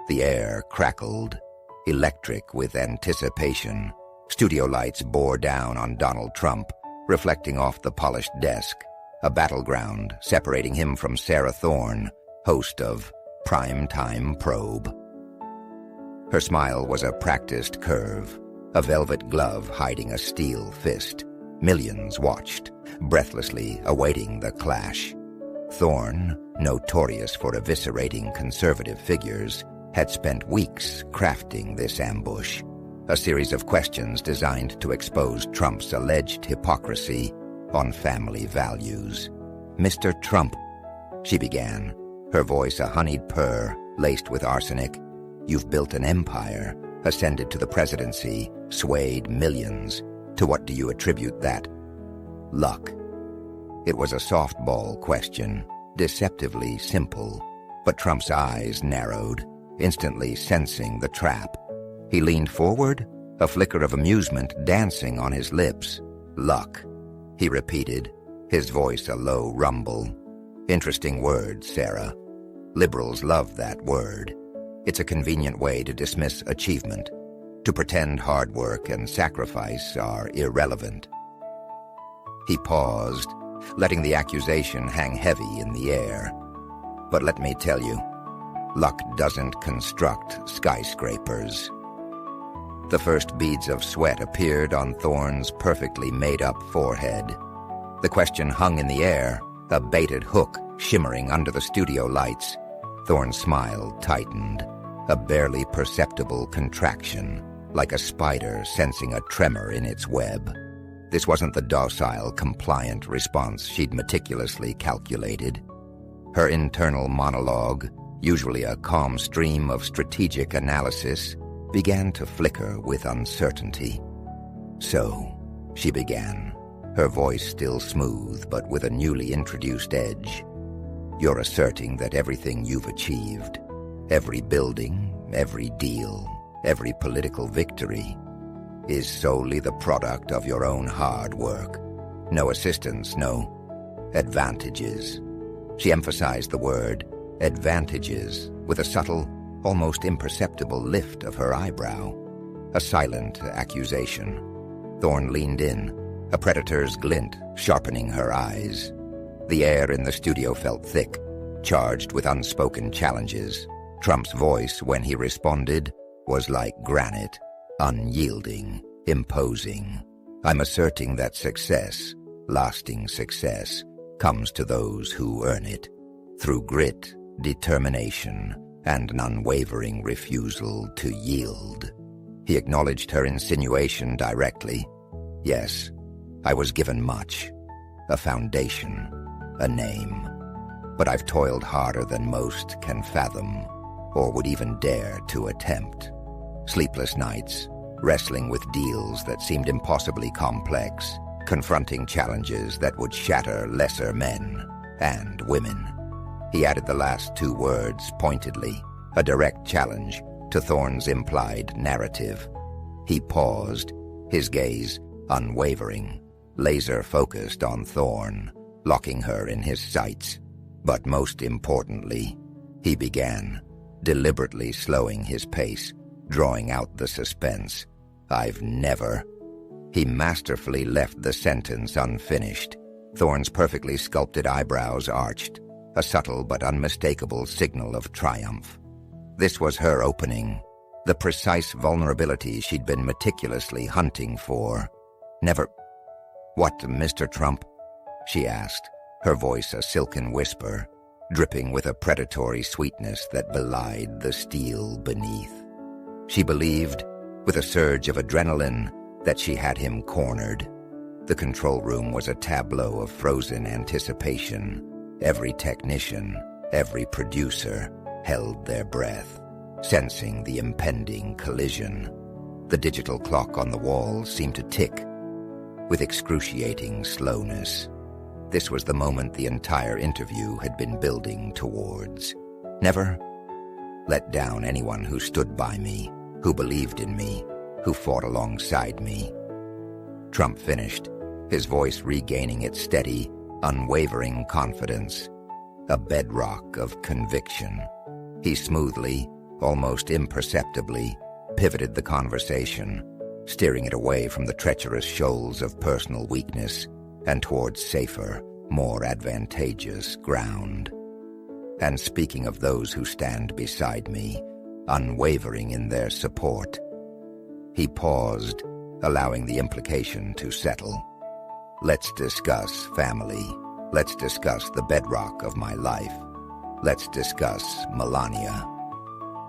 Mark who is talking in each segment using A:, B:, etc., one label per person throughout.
A: The air crackled, electric with anticipation. Studio lights bore down on Donald Trump, reflecting off the polished desk, a battleground separating him from Sarah Thorne, host of Primetime Probe. Her smile was a practiced curve, a velvet glove hiding a steel fist. Millions watched, breathlessly awaiting the clash. Thorne, notorious for eviscerating conservative figures, had spent weeks crafting this ambush, a series of questions designed to expose Trump's alleged hypocrisy on family values. "Mr. Trump," she began, her voice a honeyed purr laced with arsenic. "You've built an empire, ascended to the presidency, swayed millions. To what do you attribute that?" Luck. It was a softball question, deceptively simple, but Trump's eyes narrowed, instantly sensing the trap. He leaned forward, a flicker of amusement dancing on his lips. "Luck," he repeated, his voice a low rumble. "Interesting word, Sarah. Liberals love that word. It's a convenient way to dismiss achievement, to pretend hard work and sacrifice are irrelevant." He paused, letting the accusation hang heavy in the air. "But let me tell you, luck doesn't construct skyscrapers." The first beads of sweat appeared on Thorne's perfectly made-up forehead. The question hung in the air, a baited hook shimmering under the studio lights. Thorne's smile tightened, a barely perceptible contraction, like a spider sensing a tremor in its web. This wasn't the docile, compliant response she'd meticulously calculated. Her internal monologue, usually a calm stream of strategic analysis, began to flicker with uncertainty. "So," she began, her voice still smooth but with a newly introduced edge, "you're asserting that everything you've achieved, every building, every deal, every political victory, is solely the product of your own hard work. No assistance, no advantages." She emphasized the word advantages with a subtle, almost imperceptible lift of her eyebrow, a silent accusation. Thorne leaned in, a predator's glint sharpening her eyes. The air in the studio felt thick, charged with unspoken challenges. Trump's voice, when he responded, was like granite, unyielding, imposing. "I'm asserting that success, lasting success, comes to those who earn it, through grit, determination, and an unwavering refusal to yield." He acknowledged her insinuation directly. "Yes, I was given much, a foundation, a name, but I've toiled harder than most can fathom, or would even dare to attempt. Sleepless nights, wrestling with deals that seemed impossibly complex, confronting challenges that would shatter lesser men and women." He added the last two words pointedly, a direct challenge to Thorne's implied narrative. He paused, his gaze unwavering, laser-focused on Thorne, locking her in his sights. But most importantly, he began, deliberately slowing his pace, drawing out the suspense. "I've never..." He masterfully left the sentence unfinished. Thorne's perfectly sculpted eyebrows arched, a subtle but unmistakable signal of triumph. This was her opening, the precise vulnerability she'd been meticulously hunting for. "Never..." "What, Mr. Trump?" she asked, her voice a silken whisper, dripping with a predatory sweetness that belied the steel beneath. She believed, with a surge of adrenaline, that she had him cornered. The control room was a tableau of frozen anticipation. Every technician, every producer held their breath, sensing the impending collision. The digital clock on the wall seemed to tick with excruciating slowness. This was the moment the entire interview had been building towards. "Never let down anyone who stood by me, who believed in me, who fought alongside me." Trump finished, his voice regaining its steady, unwavering confidence, a bedrock of conviction. He smoothly, almost imperceptibly, pivoted the conversation, steering it away from the treacherous shoals of personal weakness and towards safer, more advantageous ground. And speaking of those who stand beside me, unwavering in their support, he paused, allowing the implication to settle. Let's discuss family. Let's discuss the bedrock of my life. Let's discuss Melania.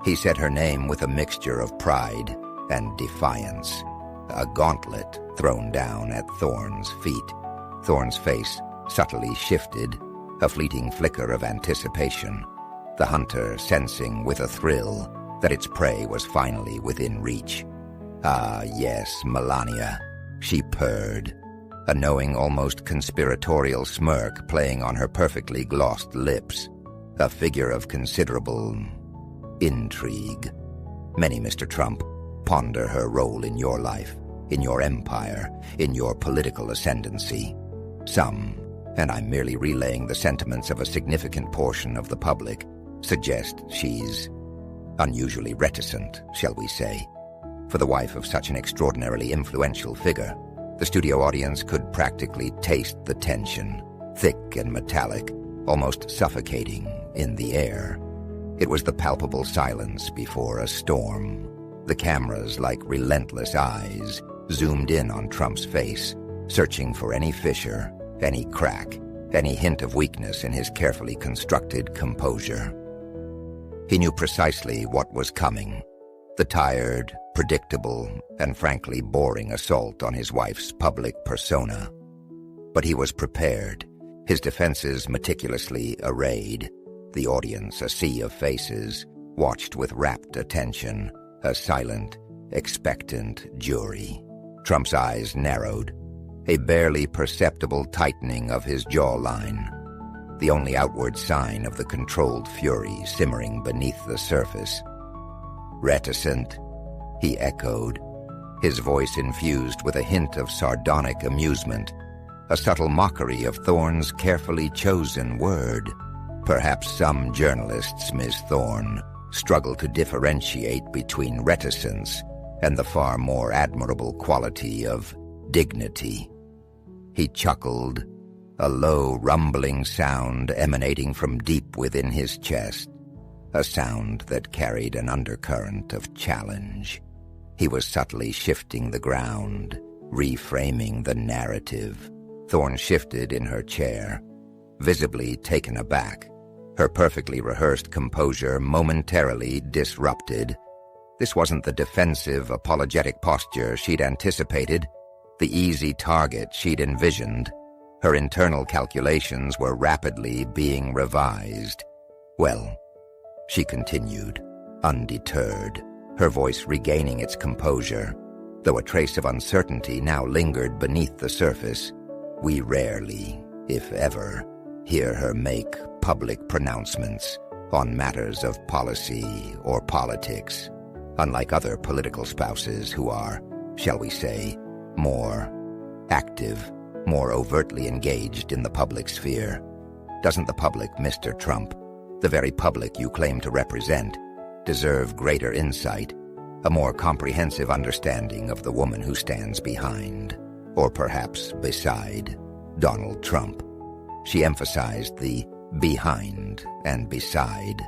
A: He said her name with a mixture of pride and defiance, a gauntlet thrown down at Thorne's feet. Thorne's face subtly shifted, a fleeting flicker of anticipation, the hunter sensing with a thrill that its prey was finally within reach. Ah, yes, Melania, she purred, a knowing, almost conspiratorial smirk playing on her perfectly glossed lips, a figure of considerable intrigue. Many, Mr. Trump, ponder her role in your life, in your empire, in your political ascendancy. Some, and I'm merely relaying the sentiments of a significant portion of the public, suggest she's unusually reticent, shall we say. For the wife of such an extraordinarily influential figure, the studio audience could practically taste the tension, thick and metallic, almost suffocating, in the air. It was the palpable silence before a storm. The cameras, like relentless eyes, zoomed in on Trump's face, searching for any fissure, any crack, any hint of weakness in his carefully constructed composure. He knew precisely what was coming, the tired, predictable, and frankly boring assault on his wife's public persona. But he was prepared, his defenses meticulously arrayed. The audience, a sea of faces, watched with rapt attention, a silent, expectant jury. Trump's eyes narrowed, a barely perceptible tightening of his jawline, the only outward sign of the controlled fury simmering beneath the surface. Reticent, he echoed, his voice infused with a hint of sardonic amusement, a subtle mockery of Thorne's carefully chosen word. Perhaps some journalists, Miss Thorne, struggle to differentiate between reticence and the far more admirable quality of dignity. He chuckled, a low, rumbling sound emanating from deep within his chest, a sound that carried an undercurrent of challenge. He was subtly shifting the ground, reframing the narrative. Thorne shifted in her chair, visibly taken aback, her perfectly rehearsed composure momentarily disrupted. This wasn't the defensive, apologetic posture she'd anticipated, the easy target she'd envisioned. Her internal calculations were rapidly being revised. Well, she continued, undeterred, her voice regaining its composure, though a trace of uncertainty now lingered beneath the surface. We rarely, if ever, hear her make public pronouncements on matters of policy or politics, unlike other political spouses who are, shall we say, more active, more overtly engaged in the public sphere. Doesn't the public, Mr. Trump, the very public you claim to represent, deserve greater insight, a more comprehensive understanding of the woman who stands behind, or perhaps beside, Donald Trump? She emphasized the behind and beside,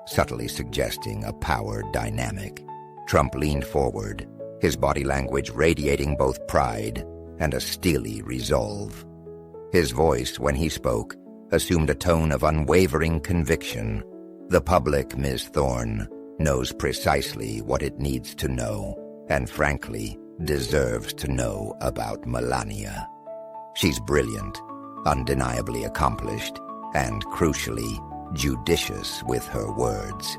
A: subtly suggesting a power dynamic. Trump leaned forward, his body language radiating both pride and a steely resolve. His voice, when he spoke, assumed a tone of unwavering conviction. The public, Ms. Thorne, knows precisely what it needs to know, and frankly, deserves to know about Melania. She's brilliant, undeniably accomplished, and crucially, judicious with her words.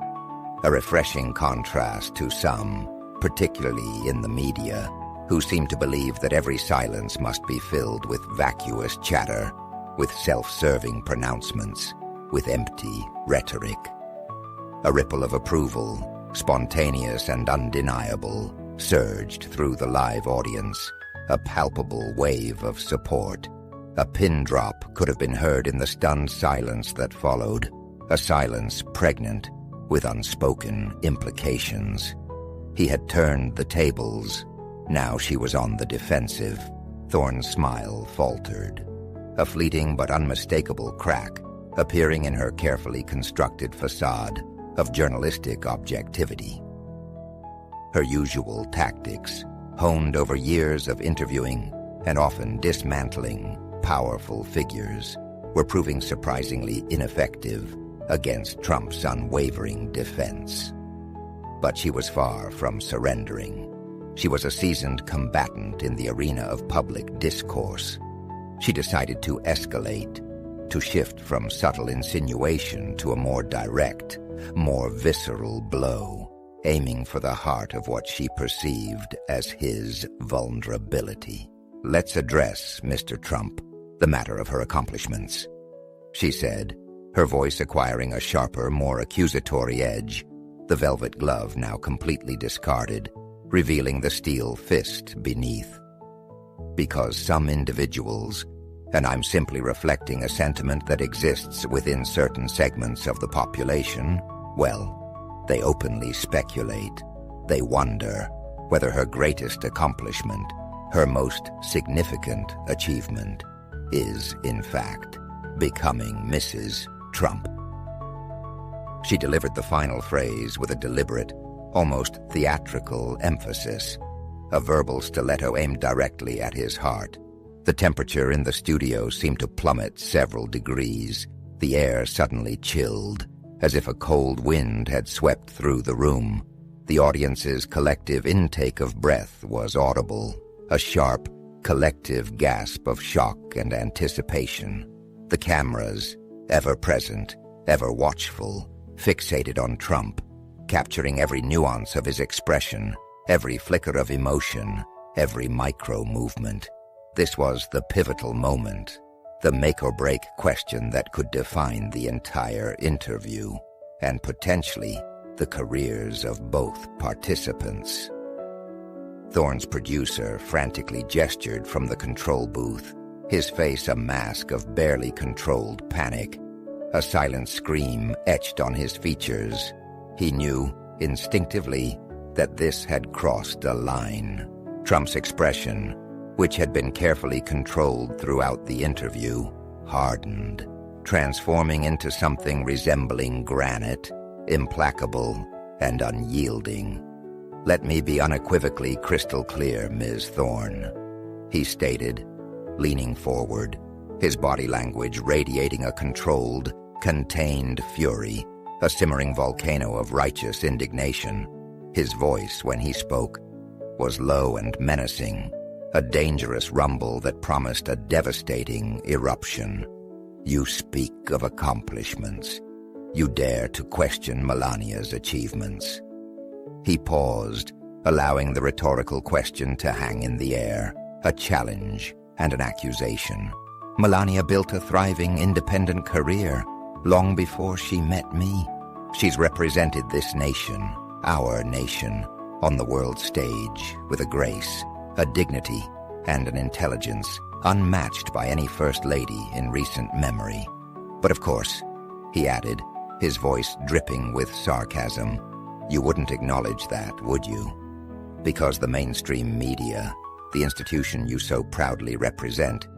A: A refreshing contrast to some, particularly in the media, who seem to believe that every silence must be filled with vacuous chatter, with self-serving pronouncements, with empty rhetoric. A ripple of approval, spontaneous and undeniable, surged through the live audience, a palpable wave of support. A pin drop could have been heard in the stunned silence that followed, a silence pregnant, with unspoken implications. He had turned the tables. Now she was on the defensive. Thorne's smile faltered, a fleeting but unmistakable crack appearing in her carefully constructed facade of journalistic objectivity. Her usual tactics, honed over years of interviewing and often dismantling powerful figures, were proving surprisingly ineffective against Trump's unwavering defense. But she was far from surrendering. She was a seasoned combatant in the arena of public discourse. She decided to escalate, to shift from subtle insinuation to a more direct, more visceral blow, aiming for the heart of what she perceived as his vulnerability. "Let's address, Mr. Trump, the matter of her accomplishments," she said, her voice acquiring a sharper, more accusatory edge, the velvet glove now completely discarded, revealing the steel fist beneath. Because some individuals, and I'm simply reflecting a sentiment that exists within certain segments of the population, well, they openly speculate. They wonder whether her greatest accomplishment, her most significant achievement, is, in fact, becoming Mrs. Trump. She delivered the final phrase with a deliberate, almost theatrical emphasis, a verbal stiletto aimed directly at his heart. The temperature in the studio seemed to plummet several degrees. The air suddenly chilled, as if a cold wind had swept through the room. The audience's collective intake of breath was audible, a sharp, collective gasp of shock and anticipation. The cameras, ever present, ever watchful, fixated on Trump, capturing every nuance of his expression, every flicker of emotion, every micro-movement. This was the pivotal moment, the make-or-break question that could define the entire interview, and potentially the careers of both participants. Thorne's producer frantically gestured from the control booth, his face a mask of barely controlled panic, a silent scream etched on his features. He knew, instinctively, that this had crossed a line. Trump's expression, which had been carefully controlled throughout the interview, hardened, transforming into something resembling granite, implacable and unyielding. "Let me be unequivocally crystal clear, Ms. Thorne," he stated, leaning forward, his body language radiating a controlled, contained fury, a simmering volcano of righteous indignation. His voice, when he spoke, was low and menacing, a dangerous rumble that promised a devastating eruption. "You speak of accomplishments. You dare to question Melania's achievements." He paused, allowing the rhetorical question to hang in the air, a challenge and an accusation. "Melania built a thriving, independent career long before she met me. She's represented this nation, our nation, on the world stage with a grace, a dignity, and an intelligence unmatched by any First Lady in recent memory. But of course," he added, his voice dripping with sarcasm, "you wouldn't acknowledge that, would you? Because the mainstream media, the institution you so proudly represent,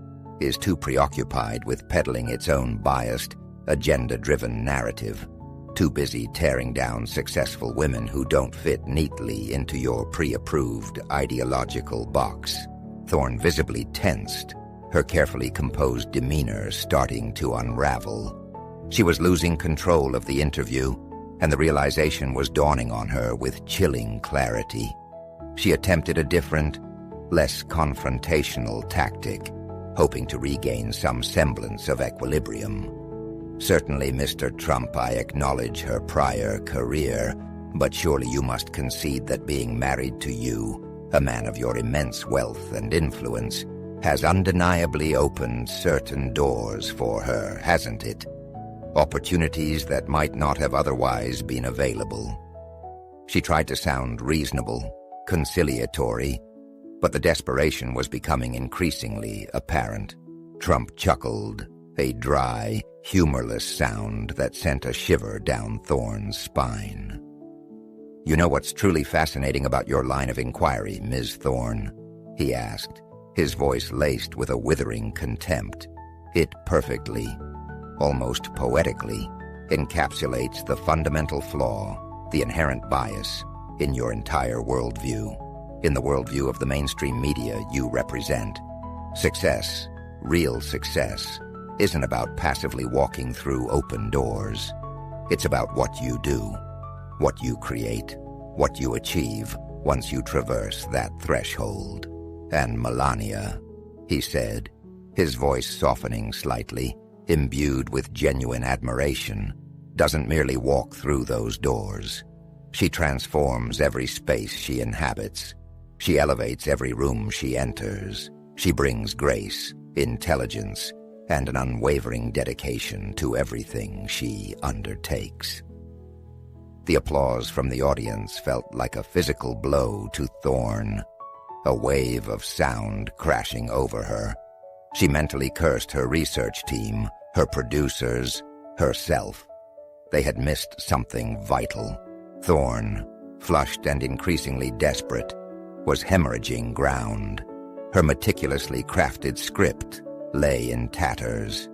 A: is too preoccupied with peddling its own biased, agenda-driven narrative, too busy tearing down successful women who don't fit neatly into your pre-approved ideological box." Thorne visibly tensed, her carefully composed demeanor starting to unravel. She was losing control of the interview, and the realization was dawning on her with chilling clarity. She attempted a different, less confrontational tactic, hoping to regain some semblance of equilibrium. "Certainly, Mr. Trump, I acknowledge her prior career, but surely you must concede that being married to you, a man of your immense wealth and influence, has undeniably opened certain doors for her, hasn't it? Opportunities that might not have otherwise been available." She tried to sound reasonable, conciliatory, but the desperation was becoming increasingly apparent. Trump chuckled, a dry, humorless sound that sent a shiver down Thorne's spine. "You know what's truly fascinating about your line of inquiry, Ms. Thorne?" he asked, his voice laced with a withering contempt. "It perfectly, almost poetically, encapsulates the fundamental flaw, the inherent bias, in your entire worldview, in the worldview of the mainstream media you represent. Success, real success, isn't about passively walking through open doors. It's about what you do, what you create, what you achieve once you traverse that threshold. And Melania," he said, his voice softening slightly, imbued with genuine admiration, "doesn't merely walk through those doors. She transforms every space she inhabits. She elevates every room she enters. She brings grace, intelligence, and an unwavering dedication to everything she undertakes." The applause from the audience felt like a physical blow to Thorne, a wave of sound crashing over her. She mentally cursed her research team, her producers, herself. They had missed something vital. Thorne, flushed and increasingly desperate, was hemorrhaging ground. Her meticulously crafted script lay in tatters.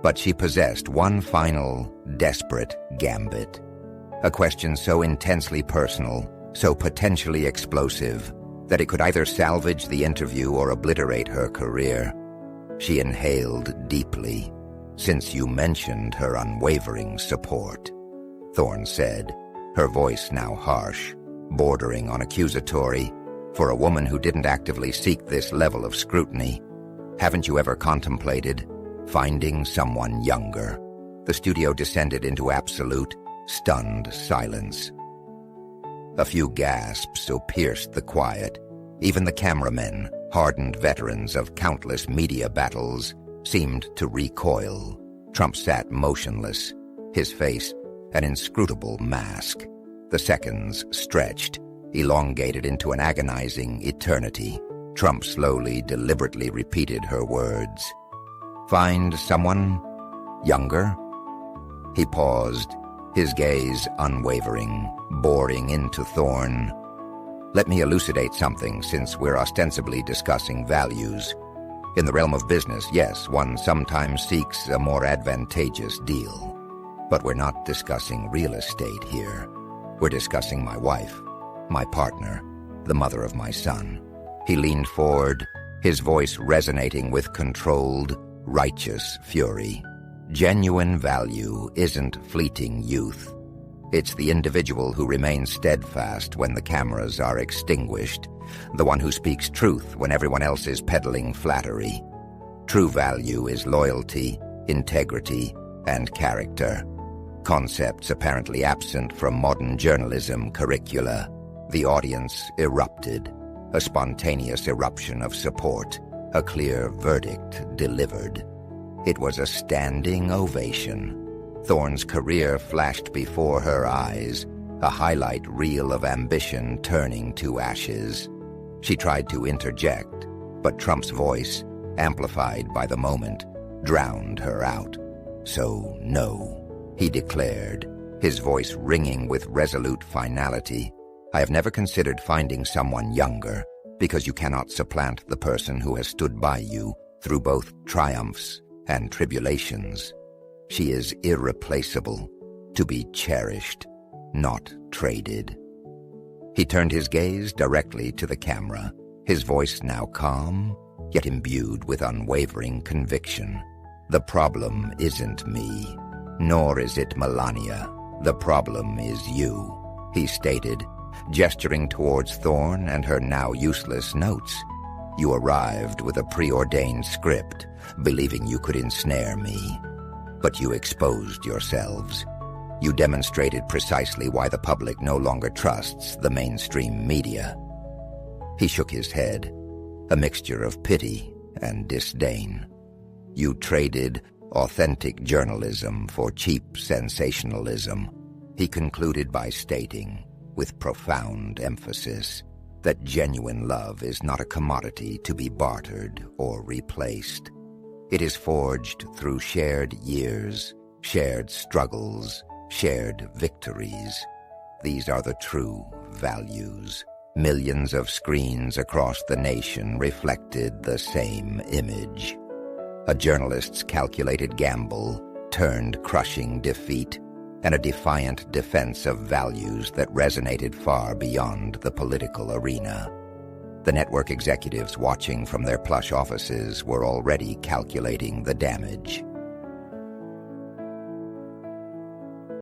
A: But she possessed one final, desperate gambit. A question so intensely personal, so potentially explosive, that it could either salvage the interview or obliterate her career. She inhaled deeply. "Since you mentioned her unwavering support," Thorne said, her voice now harsh, bordering on accusatory, for a woman who didn't actively seek this level of scrutiny. "Haven't you ever contemplated finding someone younger?" The studio descended into absolute, stunned silence. A few gasps so pierced the quiet. Even the cameramen, hardened veterans of countless media battles, seemed to recoil. Trump sat motionless, his face an inscrutable mask. The seconds stretched, elongated into an agonizing eternity. Trump slowly, deliberately repeated her words. "Find someone younger?" He paused, his gaze unwavering, boring into Thorne. "Let me elucidate something, since we're ostensibly discussing values. In the realm of business, yes, one sometimes seeks a more advantageous deal. But we're not discussing real estate here. We're discussing my wife, my partner, the mother of my son." He leaned forward, his voice resonating with controlled, righteous fury. "Genuine value isn't fleeting youth. It's the individual who remains steadfast when the cameras are extinguished, the one who speaks truth when everyone else is peddling flattery. True value is loyalty, integrity, and character. Concepts apparently absent from modern journalism curricula." The audience erupted, a spontaneous eruption of support, a clear verdict delivered. It was a standing ovation. Thorne's career flashed before her eyes, a highlight reel of ambition turning to ashes. She tried to interject, but Trump's voice, amplified by the moment, drowned her out. "So no," he declared, his voice ringing with resolute finality. "I have never considered finding someone younger, because you cannot supplant the person who has stood by you through both triumphs and tribulations. She is irreplaceable, to be cherished, not traded." He turned his gaze directly to the camera, his voice now calm, yet imbued with unwavering conviction. "The problem isn't me, nor is it Melania. The problem is you," he stated, gesturing towards Thorne and her now useless notes. "You arrived with a preordained script, believing you could ensnare me. But you exposed yourselves. You demonstrated precisely why the public no longer trusts the mainstream media." He shook his head, a mixture of pity and disdain. "You traded authentic journalism for cheap sensationalism," he concluded by stating, with profound emphasis, that genuine love is not a commodity to be bartered or replaced. It is forged through shared years, shared struggles, shared victories. These are the true values. Millions of screens across the nation reflected the same image. A journalist's calculated gamble turned crushing defeat, and a defiant defense of values that resonated far beyond the political arena. The network executives watching from their plush offices were already calculating the damage.